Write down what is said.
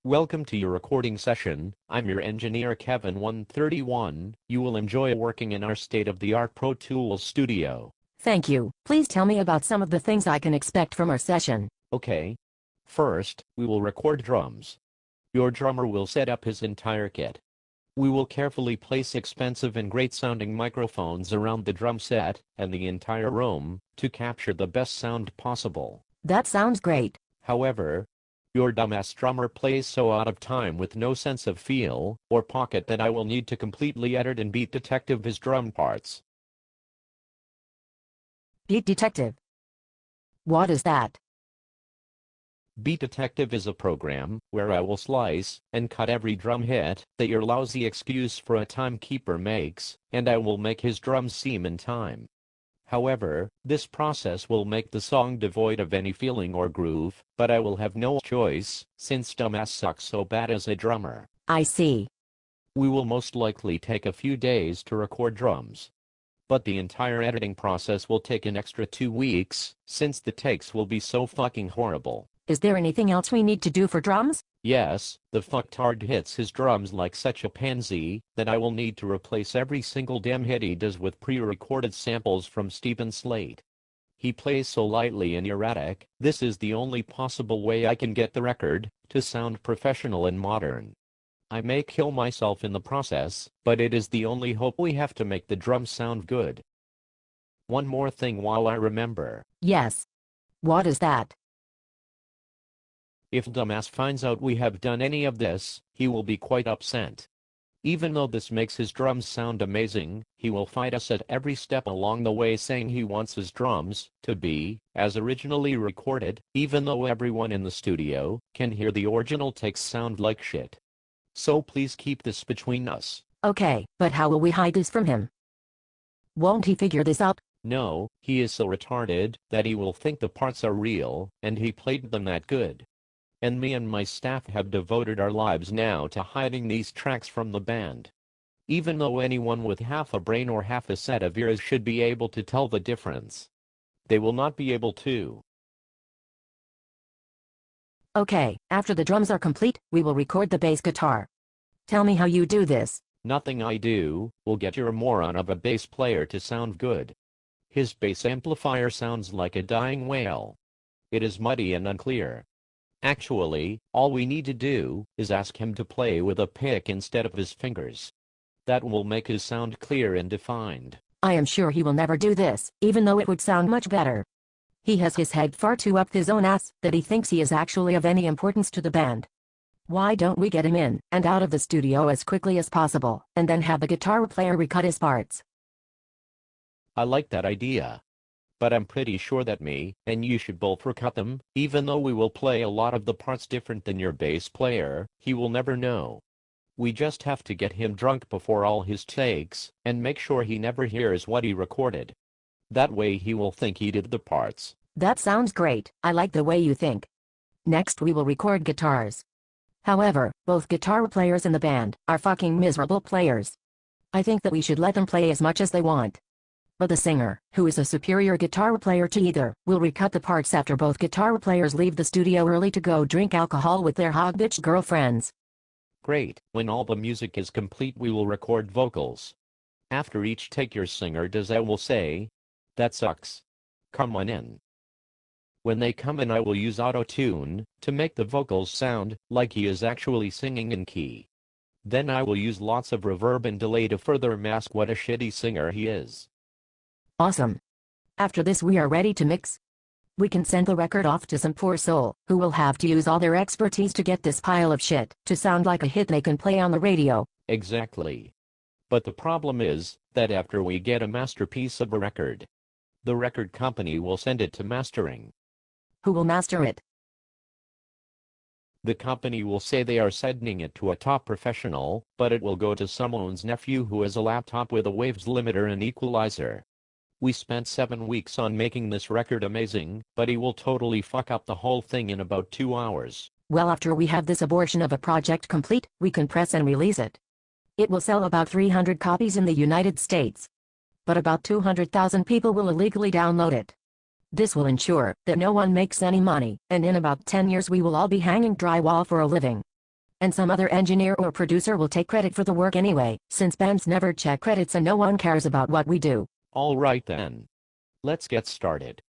Welcome to your recording session. I'm your engineer Kevin131. You will enjoy working in our state-of-the-art Pro Tools studio. Thank you. Please tell me about some of the things I can expect from our session. Okay. First, we will record drums. Your drummer will set up his entire kit. We will carefully place expensive and great-sounding microphones around the drum set and the entire room to capture the best sound possible. That sounds great. However, your dumbass drummer plays so out of time with no sense of feel or pocket that I will need to completely edit and beat detective his drum parts. Beat Detective. What is that? Beat Detective is a program where I will slice and cut every drum hit that your lousy excuse for a timekeeper makes, and I will make his drums seem in time. However, this process will make the song devoid of any feeling or groove, but I will have no choice, since dumbass sucks so bad as a drummer. I see. We will most likely take a few days to record drums. But the entire editing process will take an extra 2 weeks, since the takes will be so fucking horrible. Is there anything else we need to do for drums? Yes, the fucktard hits his drums like such a pansy that I will need to replace every single damn hit he does with pre-recorded samples from Stephen Slate. He plays so lightly and erratic, this is the only possible way I can get the record to sound professional and modern. I may kill myself in the process, but it is the only hope we have to make the drums sound good. One more thing while I remember. Yes. What is that? If dumbass finds out we have done any of this, he will be quite upset. Even though this makes his drums sound amazing, he will fight us at every step along the way, saying he wants his drums to be as originally recorded, even though everyone in the studio can hear the original takes sound like shit. So please keep this between us. Okay, but how will we hide this from him? Won't he figure this out? No, he is so retarded that he will think the parts are real, and he played them that good. And me and my staff have devoted our lives now to hiding these tracks from the band. Even though anyone with half a brain or half a set of ears should be able to tell the difference, they will not be able to. Okay, after the drums are complete, we will record the bass guitar. Tell me how you do this. Nothing I do will get your moron of a bass player to sound good. His bass amplifier sounds like a dying whale. It is muddy and unclear. Actually, all we need to do is ask him to play with a pick instead of his fingers. That will make his sound clear and defined. I am sure he will never do this, even though it would sound much better. He has his head far too up his own ass that he thinks he is actually of any importance to the band. Why don't we get him in and out of the studio as quickly as possible, and then have the guitar player recut his parts? I like that idea. But I'm pretty sure that me and you should both recut them, even though we will play a lot of the parts different than your bass player, he will never know. We just have to get him drunk before all his takes, and make sure he never hears what he recorded. That way he will think he did the parts. That sounds great. I like the way you think. Next we will record guitars. However, both guitar players in the band are fucking miserable players. I think that we should let them play as much as they want. But the singer, who is a superior guitar player to either, will recut the parts after both guitar players leave the studio early to go drink alcohol with their hog bitch girlfriends. Great. When all the music is complete we will record vocals. After each take your singer does I will say, "That sucks. Come on in." When they come in I will use auto-tune to make the vocals sound like he is actually singing in key. Then I will use lots of reverb and delay to further mask what a shitty singer he is. Awesome. After this we are ready to mix. We can send the record off to some poor soul, who will have to use all their expertise to get this pile of shit to sound like a hit they can play on the radio. Exactly. But the problem is that after we get a masterpiece of a record, the record company will send it to mastering. Who will master it? The company will say they are sending it to a top professional, but it will go to someone's nephew who has a laptop with a waves limiter and equalizer. We spent 7 weeks on making this record amazing, but he will totally fuck up the whole thing in about 2 hours. Well, after we have this abortion of a project complete, we can press and release it. It will sell about 300 copies in the United States. But about 200,000 people will illegally download it. This will ensure that no one makes any money, and in about 10 years we will all be hanging drywall for a living. and some other engineer or producer will take credit for the work anyway, since bands never check credits and no one cares about what we do. All right then. Let's get started.